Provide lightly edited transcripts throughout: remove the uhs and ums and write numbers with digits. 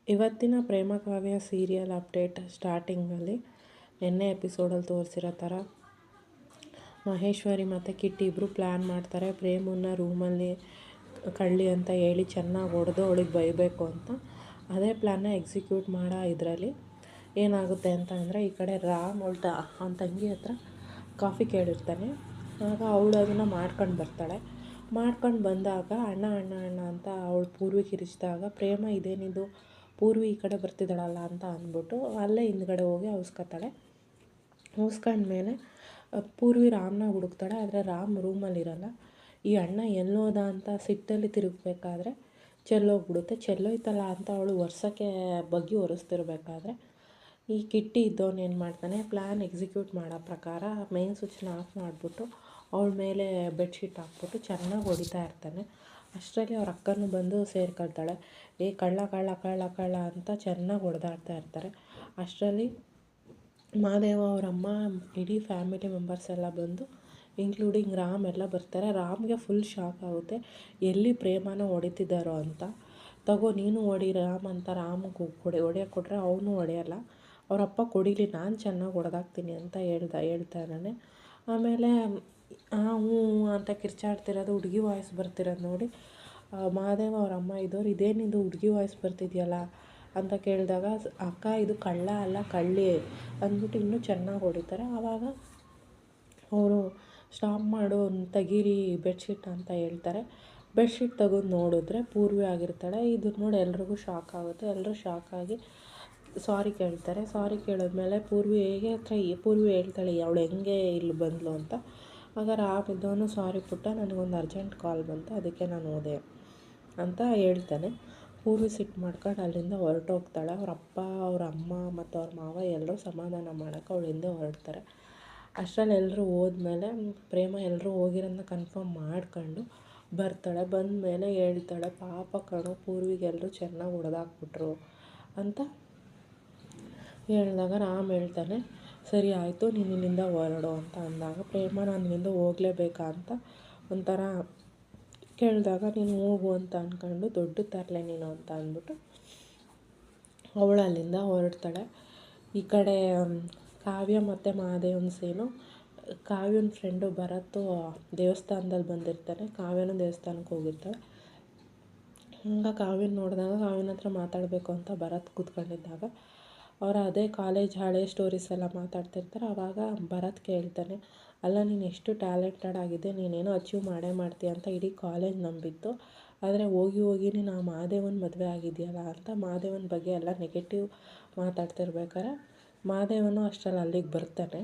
ಇವತ್ತಿನ ಪ್ರೇಮ ಕಾವ್ಯ serial update ಸ್ಟಾರ್ಟಿಂಗಲ್ಲಿ ನಿನ್ನೆ ಎಪಿಸೋಡಲ್ಲಿ ತೋರಿಸಿರೋ ಥರ ಮಹೇಶ್ವರಿ ಮತ್ತು ಕಿಟ್ಟಿ ಇಬ್ಬರು ಪ್ಲ್ಯಾನ್ ಮಾಡ್ತಾರೆ. ಪ್ರೇಮನ್ನ ರೂಮಲ್ಲಿ ಕಳ್ಳಿ ಅಂತ ಹೇಳಿ ಚೆನ್ನಾಗಿ ಹೊಡೆದು ಅವಳಿಗೆ ಬೈಬೇಕು ಅಂತ. ಅದೇ ಪ್ಲ್ಯಾನ್ನ ಎಕ್ಸಿಕ್ಯೂಟ್ ಮಾಡೋ ಇದರಲ್ಲಿ ಏನಾಗುತ್ತೆ ಅಂತ ಅಂದರೆ, ಈ ಕಡೆ ರಾಮ್ ಅವನ ತಂಗಿ ಹತ್ರ ಕಾಫಿ ಕೇಳಿರ್ತಾನೆ. ಆಗ ಅವಳು ಅದನ್ನು ಮಾಡ್ಕೊಂಡು ಬರ್ತಾಳೆ. ಮಾಡ್ಕೊಂಡು ಬಂದಾಗ ಅಣ್ಣ ಅಣ್ಣ ಅಣ್ಣ ಅಂತ ಅವಳು ಪೂರ್ವಿ ಕಿರಿಚಿದಾಗ ಪ್ರೇಮ ಇದೇನಿದು ಪೂರ್ವಿ ಈ ಕಡೆ ಬರ್ತಿದ್ದಾಳಲ್ಲ ಅಂತ ಅಂದ್ಬಿಟ್ಟು ಅಲ್ಲೇ ಹಿಂದ್ಗಡೆ ಹೋಗಿ ಅವಸ್ಕೊತಾಳೆ. ಅವಸ್ಕೊಂಡ್ಮೇಲೆ ಪೂರ್ವಿ ರಾಮ್ನ ಹುಡುಕ್ತಾಳೆ. ಆದರೆ ರಾಮ್ ರೂಮಲ್ಲಿರಲ್ಲ. ಈ ಅಣ್ಣ ಎಲ್ಲೋದ ಅಂತ ಸಿಟ್ಟಲ್ಲಿ ತಿರುಗಬೇಕಾದ್ರೆ ಚೆಲ್ಲೋಗ್ಬಿಡುತ್ತೆ. ಚೆಲ್ಲೋಯ್ತಲ್ಲ ಅಂತ ಅವಳು ಒರ್ಸೋಕ್ಕೆ ಬಗ್ಗಿ ಒರೆಸ್ತಿರ್ಬೇಕಾದ್ರೆ ಈ ಕಿಟ್ಟಿ ಇದ್ದವನು ಏನು ಮಾಡ್ತಾನೆ, ಪ್ಲ್ಯಾನ್ ಎಕ್ಸಿಕ್ಯೂಟ್ ಮಾಡೋ ಪ್ರಕಾರ ಮೇನ್ ಸ್ವಿಚ್ನ ಆಫ್ ಮಾಡಿಬಿಟ್ಟು ಅವಳ ಮೇಲೆ ಬೆಡ್ಶೀಟ್ ಹಾಕ್ಬಿಟ್ಟು ಚೆನ್ನಾಗಿ ಹೊಡಿತಾ ಇರ್ತಾನೆ. ಅಷ್ಟರಲ್ಲಿ ಅವ್ರ ಅಕ್ಕನೂ ಬಂದು ಸೇರ್ಕೊಳ್ತಾಳೆ. ಕಳ್ಳ ಕಳ್ಳ ಕಳ್ಳ ಕಳ್ಳ ಅಂತ ಚೆನ್ನಾಗಿ ಹೊಡೆದಾಡ್ತಾ ಇರ್ತಾರೆ. ಅಷ್ಟರಲ್ಲಿ ಮಹಾದೇವ ಅವರಮ್ಮ ಇಡೀ ಫ್ಯಾಮಿಲಿ ಮೆಂಬರ್ಸ್ ಎಲ್ಲ ಬಂದು ಇನ್ಕ್ಲೂಡಿಂಗ್ ರಾಮ್ ಎಲ್ಲ ಬರ್ತಾರೆ. ರಾಮ್ಗೆ ಫುಲ್ ಶಾಕ್ ಆಗುತ್ತೆ, ಎಲ್ಲಿ ಪ್ರೇಮನ ಹೊಡಿತಿದ್ದಾರೋ ಅಂತ. ತಗೋ ನೀನು ಹೊಡಿ ರಾಮ್ ಅಂತ ರಾಮ್ಗೆ ಹೊಡೆಯೋಕ್ಕೆ ಕೊಟ್ಟರೆ ಅವನು ಹೊಡೆಯಲ್ಲ. ಅವರಪ್ಪ ಕೊಡೀಲಿ, ನಾನು ಚೆನ್ನಾಗಿ ಹೊಡೆದಾಕ್ತೀನಿ ಅಂತ ಹೇಳ್ತಾನೆ. ಆಮೇಲೆ ಹ್ಞೂ ಅಂತ ಕಿರ್ಚಾಡ್ತಿರೋದು, ಹುಡುಗಿ ವಾಯ್ಸ್ ಬರ್ತಿರೋದು ನೋಡಿ ಮಹಾದೇವ ಅವ್ರ ಅಮ್ಮ ಇದ್ದವ್ರು, ಇದೇನಿದು ಹುಡುಗಿ ವಾಯ್ಸ್ ಬರ್ತಿದೆಯಲ್ಲ ಅಂತ ಕೇಳಿದಾಗ, ಅಕ್ಕ ಇದು ಕಳ್ಳ ಅಲ್ಲ ಕಳ್ಳಿ ಅಂದ್ಬಿಟ್ಟು ಇನ್ನೂ ಚೆನ್ನಾಗಿ ಹೊಡಿತಾರೆ. ಆವಾಗ ಅವರು ಸ್ಟಾಪ್ ಮಾಡು, ತೆಗೀರಿ ಬೆಡ್ಶೀಟ್ ಅಂತ ಹೇಳ್ತಾರೆ. ಬೆಡ್ಶೀಟ್ ತೆಗೆದು ನೋಡಿದ್ರೆ ಪೂರ್ವಿ ಆಗಿರ್ತಾಳೆ. ಇದು ನೋಡಿ ಎಲ್ರಿಗೂ ಶಾಕ್ ಆಗುತ್ತೆ. ಎಲ್ಲರೂ ಶಾಕಾಗಿ ಸಾರಿ ಕೇಳ್ತಾರೆ. ಸಾರಿ ಕೇಳಿದ್ಮೇಲೆ ಪೂರ್ವಿ ಹೇಳ್ತಾಳೆ ಅವಳು ಹೆಂಗೆ ಇಲ್ಲಿ ಬಂದಳು ಅಂತ. ಆಗ ರಾಮ್ ಇದ್ದವನು, ಸಾರಿ ಪುಟ್ಟ, ನನಗೊಂದು ಅರ್ಜೆಂಟ್ ಕಾಲ್ ಬಂತು, ಅದಕ್ಕೆ ನಾನು ಹೋದೆ ಅಂತ ಹೇಳ್ತಾನೆ. ಪೂರ್ವಿ ಸಿಟ್ಟು ಮಾಡ್ಕೊಂಡು ಅಲ್ಲಿಂದ ಹೊರಟೋಗ್ತಾಳೆ. ಅವ್ರ ಅಪ್ಪ ಅವ್ರ ಅಮ್ಮ ಮತ್ತು ಅವ್ರ ಮಾವ ಎಲ್ಲರೂ ಸಮಾಧಾನ ಮಾಡೋಕ್ಕೆ ಅವಳು ಹಿಂದೆ ಹೊರಡ್ತಾರೆ. ಅಷ್ಟರಲ್ಲಿ ಎಲ್ಲರೂ ಹೋದ್ಮೇಲೆ ಪ್ರೇಮ ಎಲ್ಲರೂ ಹೋಗಿರೋದನ್ನ ಕನ್ಫರ್ಮ್ ಮಾಡ್ಕೊಂಡು ಬರ್ತಾಳೆ. ಬಂದಮೇಲೆ ಹೇಳ್ತಾಳೆ, ಪಾಪ ಕಣೋ ಪೂರ್ವಿಗೆ ಎಲ್ಲರೂ ಚೆನ್ನಾಗಿ ಹೊಡೆದಾಕ್ಬಿಟ್ರು ಅಂತ ಹೇಳಿದಾಗ ರಾಮ್ ಹೇಳ್ತಾನೆ, ಸರಿ ಆಯಿತು ನೀನು ಇಲ್ಲಿಂದ ಹೊರಡು ಅಂತ ಅಂದಾಗ ಪ್ರೇಮ ನಾನು ಇಲ್ಲಿಂದ ಹೋಗಲೇಬೇಕಾ ಅಂತ ಒಂಥರ ಕೇಳಿದಾಗ, ನೀನು ಹೋಗು ಅಂತ ಅಂದ್ಕೊಂಡು ದೊಡ್ಡ ತರಲೆ ನೀನು ಅಂತ ಅಂದ್ಬಿಟ್ಟು ಅವಳು ಅಲ್ಲಿಂದ ಹೊರಡ್ತಾಳೆ. ಈ ಕಡೆ ಕಾವ್ಯ ಮತ್ತು ಮಹಾದೇವನ ಸೀನು. ಕಾವ್ಯನ ಫ್ರೆಂಡು ಭರತ್ ದೇವಸ್ಥಾನದಲ್ಲಿ ಬಂದಿರ್ತಾನೆ. ಕಾವ್ಯನೂ ದೇವಸ್ಥಾನಕ್ಕೆ ಹೋಗಿರ್ತಾಳೆ. ಹಂಗೆ ಕಾವ್ಯನ ನೋಡಿದಾಗ ಕಾವ್ಯನ ಹತ್ರ ಮಾತಾಡಬೇಕು ಅಂತ ಭರತ್ ಕೂತ್ಕೊಂಡಿದ್ದಾಗ ಅವರ ಅದೇ ಕಾಲೇಜ್ ಹಳೆ ಸ್ಟೋರೀಸ್ ಎಲ್ಲ ಮಾತಾಡ್ತಿರ್ತಾರೆ. ಆವಾಗ ಭರತ್ ಕೇಳ್ತಾನೆ, ಅಲ್ಲ ನೀನು ಎಷ್ಟು ಟ್ಯಾಲೆಂಟೆಡ್ ಆಗಿದೆ, ನೀನೇನೋ ಅಚೀವ್ ಮಾಡೇ ಮಾಡ್ತೀಯ ಅಂತ ಇಡೀ ಕಾಲೇಜ್ ನಂಬಿತ್ತು, ಆದರೆ ಹೋಗಿ ನೀನು ಆ ಮಹಾದೇವನ ಮದುವೆ ಆಗಿದೆಯಲ್ಲ ಅಂತ ಮಹಾದೇವನ ಬಗ್ಗೆ ಎಲ್ಲ ನೆಗೆಟಿವ್ ಮಾತಾಡ್ತಿರ್ಬೇಕಾರೆ ಮಹಾದೇವನು ಅಷ್ಟರಲ್ಲಿ ಅಲ್ಲಿಗೆ ಬರ್ತಾನೆ.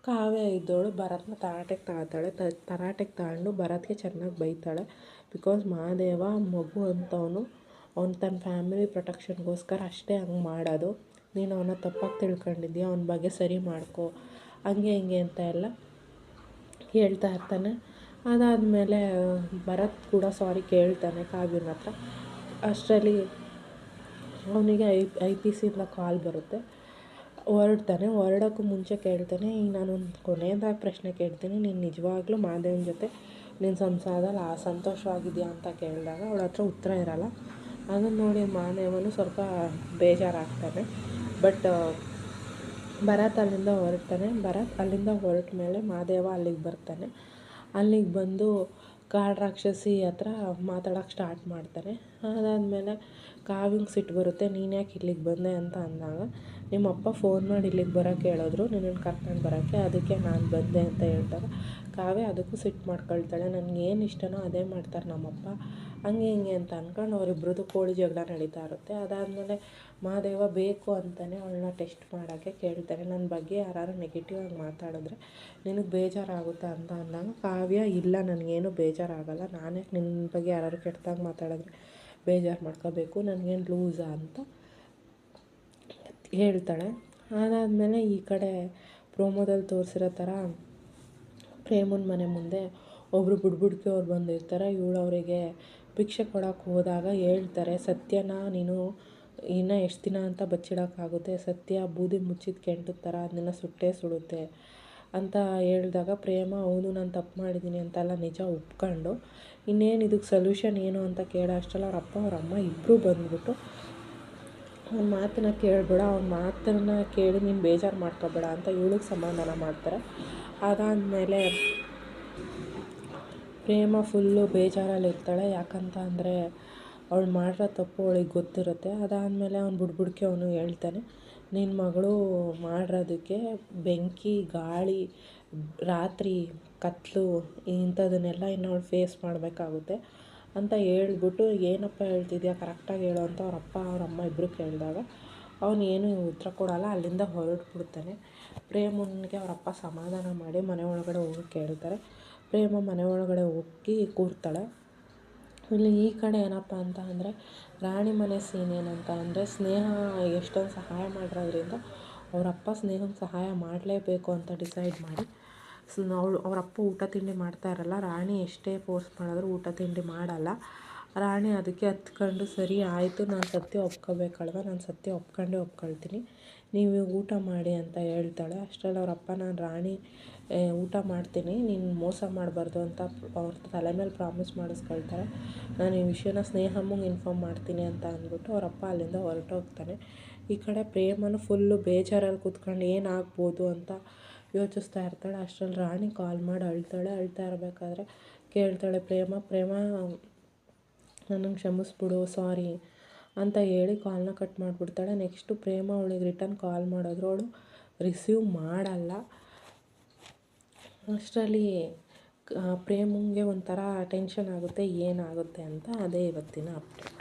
ಕಾವ್ಯ ಇದ್ದವಳು ಭರತ್ನ ತರಾಟೆಗೆ ತಗೊಳ್ತಾಳೆ. ತರಾಟೆಗೆ ತಗೊಂಡು ಭರತ್ಗೆ ಚೆನ್ನಾಗಿ ಬೈತಾಳೆ. ಬಿಕಾಸ್ ಮಹಾದೇವ ಮಗು ಅಂತವನು, ಅವ್ನು ತನ್ನ ಫ್ಯಾಮಿಲಿ ಪ್ರೊಟೆಕ್ಷನ್ಗೋಸ್ಕರ ಅಷ್ಟೇ ಹಂಗೆ ಮಾಡೋದು, ನೀನು ಅವನ ತಪ್ಪಾಗಿ ತಿಳ್ಕೊಂಡಿದ್ದೀಯ, ಅವನ ಬಗ್ಗೆ ಸರಿ ಮಾಡ್ಕೊ ಹಂಗೆ ಹಿಂಗೆ ಅಂತ ಎಲ್ಲ ಹೇಳ್ತಾ ಇರ್ತಾನೆ. ಅದಾದಮೇಲೆ ಭರತ್ ಕೂಡ ಸಾರಿ ಕೇಳ್ತಾನೆ ಕಾವ್ಯನ ಹತ್ರ. ಅಷ್ಟರಲ್ಲಿ ಅವನಿಗೆ IPCಯಿಂದ ಕಾಲ್ ಬರುತ್ತೆ. ಹೊರಡೋಕ್ಕೂ ಮುಂಚೆ ಕೇಳ್ತಾನೆ, ಈಗ ನಾನೊಂದು ಕೊನೆಯದಾಗಿ ಪ್ರಶ್ನೆ ಕೇಳ್ತೀನಿ, ನೀನು ನಿಜವಾಗ್ಲೂ ಮಹಾದೇವನ ಜೊತೆ ನಿನ್ನ ಸಂಸಾರದಲ್ಲಿ ಸಂತೋಷವಾಗಿದೆಯಾ ಅಂತ ಕೇಳಿದಾಗ ಅವಳ ಹತ್ರ ಉತ್ತರ ಇರಲ್ಲ. ಅದನ್ನು ನೋಡಿ ಮಹಾದೇವನು ಸ್ವಲ್ಪ ಬೇಜಾರಾಗ್ತಾನೆ. ಬಟ್ ಭರತ್ ಅಲ್ಲಿಂದ ಹೊರಟ ಮೇಲೆ ಮಹಾದೇವ ಅಲ್ಲಿಗೆ ಬರ್ತಾನೆ. ಅಲ್ಲಿಗೆ ಬಂದು ಕಾಡು ರಾಕ್ಷಸಿ ಹತ್ರ ಮಾತಾಡೋಕ್ಕೆ ಸ್ಟಾರ್ಟ್ ಮಾಡ್ತಾನೆ. ಅದಾದಮೇಲೆ ಕಾವ್ಯಂಗೆ ಸಿಟ್ಟು ಬರುತ್ತೆ, ನೀನು ಯಾಕೆ ಇಲ್ಲಿಗೆ ಬಂದೆ ಅಂತ ಅಂದಾಗ, ನಿಮ್ಮಪ್ಪ ಫೋನ್ ಮಾಡಿ ಇಲ್ಲಿಗೆ ಬರೋಕ್ಕೆ ಹೇಳಿದ್ರು ನಿನ್ನನ್ನು ಕರ್ಕೊಂಡು ಬರೋಕ್ಕೆ, ಅದಕ್ಕೆ ನಾನು ಬಂದೆ ಅಂತ ಹೇಳ್ತಾರೆ. ಕಾವ್ಯ ಅದಕ್ಕೂ ಸಿಟ್ಟು ಮಾಡ್ಕೊಳ್ತಾಳೆ, ನನಗೇನು ಇಷ್ಟನೋ ಅದೇ ಮಾಡ್ತಾರೆ ನಮ್ಮಪ್ಪ ಹಂಗೆ ಹಿಂಗೆ ಅಂತ ಅಂದ್ಕೊಂಡು ಅವರಿಬ್ರದ್ದು ಕೋಳಿ ಜಗಳ ನಡೀತಾ ಇರುತ್ತೆ. ಅದಾದಮೇಲೆ ಮಹಾದೇವ ಬೇಕು ಅಂತಲೇ ಅವಳನ್ನ ಟೆಸ್ಟ್ ಮಾಡೋಕ್ಕೆ ಕೇಳ್ತಾರೆ, ನನ್ನ ಬಗ್ಗೆ ಯಾರು ನೆಗೆಟಿವ್ ಆಗಿ ಮಾತಾಡಿದ್ರೆ ನಿನಗೆ ಬೇಜಾರಾಗುತ್ತಾ ಅಂತ ಅಂದಾಗ ಕಾವ್ಯ, ಇಲ್ಲ ನನಗೇನು ಬೇಜಾರಾಗಲ್ಲ, ನಾನೇ ನಿನ್ನ ಬಗ್ಗೆ ಯಾರು ಕೆಟ್ಟದಾಗಿ ಮಾತಾಡಿದ್ರೆ ಬೇಜಾರು ಮಾಡ್ಕೋಬೇಕು, ನನಗೇನು ಲೂಸಾ ಅಂತ ಹೇಳ್ತಾಳೆ. ಅದಾದಮೇಲೆ ಈ ಕಡೆ ಪ್ರೋಮೋದಲ್ಲಿ ತೋರಿಸಿರೋ ಥರ ಪ್ರೇಮನ ಮನೆ ಮುಂದೆ ಒಬ್ಬರು ಬುಡ್ಬುಡ್ಕಿ ಅವ್ರು ಬಂದಿರ್ತಾರೆ. ಇವಳು ಅವರಿಗೆ ಭಿಕ್ಷೆ ಕೊಡೋಕ್ಕೆ ಹೋದಾಗ ಹೇಳ್ತಾರೆ, ಸತ್ಯನ ನೀನು ಇನ್ನೂ ಎಷ್ಟು ದಿನ ಅಂತ ಬಚ್ಚಿಡೋಕ್ಕಾಗುತ್ತೆ, ಸತ್ಯ ಬೂದಿ ಮುಚ್ಚಿದ ಕೆಂಟದ ಥರ ಅದನ್ನು ಸುಟ್ಟೇ ಸುಡುತ್ತೆ ಅಂತ ಹೇಳಿದಾಗ ಪ್ರೇಮ, ಹೌದು ನಾನು ತಪ್ಪು ಮಾಡಿದ್ದೀನಿ ಅಂತೆಲ್ಲ ನಿಜ ಒಪ್ಕೊಂಡು ಇನ್ನೇನು ಇದಕ್ಕೆ ಸೊಲ್ಯೂಷನ್ ಏನು ಅಂತ ಕೇಳೋ ಅಷ್ಟರಲ್ಲಿ ಅವ್ರ ಅಪ್ಪ ಅವ್ರ ಅಮ್ಮ ಇಬ್ಬರೂ ಬಂದ್ಬಿಟ್ಟು ಅವ್ನ ಮಾತನ್ನ ಕೇಳಬೇಡ, ಅವ್ನ ಮಾತನ್ನು ಕೇಳಿ ನೀನು ಬೇಜಾರು ಮಾಡ್ಕೊಬೇಡ ಅಂತ ಇವಳಿಗೆ ಸಮಾಧಾನ ಮಾಡ್ತಾರೆ. ಅದಾದಮೇಲೆ ಪ್ರೇಮ ಫುಲ್ಲು ಬೇಜಾರಲ್ಲಿರ್ತಾಳೆ. ಯಾಕಂತ ಅಂದರೆ ಅವಳು ಮಾಡಿರೋ ತಪ್ಪು ಅವಳಿಗೆ ಗೊತ್ತಿರುತ್ತೆ. ಅದಾದಮೇಲೆ ಅವ್ನು ಬುಡ್ಬುಡ್ಕೆ ಅವನು ಹೇಳ್ತಾನೆ, ನಿನ್ನ ಮಗಳು ಮಾಡಿರೋದಕ್ಕೆ ಬೆಂಕಿ, ಗಾಳಿ, ರಾತ್ರಿ ಕತ್ತಲು ಇಂಥದನ್ನೆಲ್ಲ ಇನ್ನು ಅವಳು ಫೇಸ್ ಮಾಡಬೇಕಾಗುತ್ತೆ ಅಂತ ಹೇಳ್ಬಿಟ್ಟು, ಏನಪ್ಪ ಹೇಳ್ತಿದ್ಯಾ ಕರೆಕ್ಟಾಗಿ ಹೇಳು ಅಂತ ಅವ್ರ ಅಮ್ಮ ಇಬ್ಬರು ಕೇಳಿದಾಗ ಅವನು ಏನೂ ಉತ್ತರ ಕೊಡೋಲ್ಲ, ಅಲ್ಲಿಂದ ಹೊರಟ್ಬಿಡ್ತಾನೆ. ಪ್ರೇಮನಿಗೆ ಅವರಪ್ಪ ಸಮಾಧಾನ ಮಾಡಿ ಮನೆ ಒಳಗಡೆ ಹೋಗಿ ಕೇಳ್ತಾರೆ. ಪ್ರೇಮ ಮನೆ ಒಳಗಡೆ ಹೋಗಿ ಕೂರ್ತಾಳೆ. ಇಲ್ಲಿ ಈ ಕಡೆ ಏನಪ್ಪ ಅಂತ ಅಂದರೆ ರಾಣಿ ಮನೆ ಸೀನ್ ಏನಂತ ಅಂದರೆ, ಸ್ನೇಹ ಎಷ್ಟೊಂದು ಸಹಾಯ ಮಾಡಿರೋದ್ರಿಂದ ಅವರಪ್ಪ ಸ್ನೇಹಕ್ಕೆ ಸಹಾಯ ಮಾಡಲೇಬೇಕು ಅಂತ ಡಿಸೈಡ್ ಮಾಡಿ ಅವರಪ್ಪ ಊಟ ತಿಂಡಿ ಮಾಡ್ತಾ ಇರಲ್ಲ. ರಾಣಿ ಎಷ್ಟೇ ಫೋರ್ಸ್ ಮಾಡಿದ್ರು ಊಟ ತಿಂಡಿ ಮಾಡಲ್ಲ. ರಾಣಿ ಅದಕ್ಕೆ ಹತ್ಕೊಂಡು, ಸರಿ ಆಯಿತು, ನಾನು ಸತ್ಯ ಒಪ್ಕೋಬೇಕಲ್ವ, ನಾನು ಸತ್ಯ ಒಪ್ಕೊಳ್ತೀನಿ, ನೀವು ಊಟ ಮಾಡಿ ಅಂತ ಹೇಳ್ತಾಳೆ. ಅಷ್ಟರಲ್ಲಿ ಅವರಪ್ಪ, ನಾನು ರಾಣಿ ಊಟ ಮಾಡ್ತೀನಿ, ನೀನು ಮೋಸ ಮಾಡಬಾರ್ದು ಅಂತ ಅವ್ರ ತಲೆ ಮೇಲೆ ಪ್ರಾಮಿಸ್ ಮಾಡಿಸ್ಕೊಳ್ತಾರೆ. ನಾನು ಈ ವಿಷಯನ ಸ್ನೇಹಮ್ಮಗೆ ಇನ್ಫಾರ್ಮ್ ಮಾಡ್ತೀನಿ ಅಂತ ಅಂದ್ಬಿಟ್ಟು ಅವರಪ್ಪ ಅಲ್ಲಿಂದ ಹೊರಟೋಗ್ತಾನೆ. ಈ ಕಡೆ ಪ್ರೇಮನು ಫುಲ್ಲು ಬೇಜಾರಲ್ಲಿ ಕೂತ್ಕೊಂಡು ಏನಾಗ್ಬೋದು ಅಂತ ಯೋಚಿಸ್ತಾ ಇರ್ತಾಳೆ. ಅಷ್ಟರಲ್ಲಿ ರಾಣಿ ಕಾಲ್ ಮಾಡಿ ಅಳ್ತಾಳೆ. ಅಳ್ತಾ ಇರಬೇಕಾದ್ರೆ ಕೇಳ್ತಾಳೆ, ಪ್ರೇಮ ನನ್ನನ್ನು ಕ್ಷಮಿಸ್ಬಿಡು, ಸಾರಿ ಅಂತ ಹೇಳಿ ಕಾಲ್ನ ಕಟ್ ಮಾಡಿಬಿಡ್ತಾಳೆ. ನೆಕ್ಸ್ಟು ಪ್ರೇಮ ಅವಳಿಗೆ ರಿಟರ್ನ್ ಕಾಲ್ ಮಾಡಿದ್ರು ಅವಳು ರಿಸೀವ್ ಮಾಡಲ್ಲ. ಅಷ್ಟರಲ್ಲಿ ಪ್ರೇಮಂಗೆ ಒಂಥರ ಟೆನ್ಷನ್ ಆಗುತ್ತೆ, ಏನಾಗುತ್ತೆ ಅಂತ. ಅದೇ ಇವತ್ತಿನ ಅಪ್ಡೇಟ್.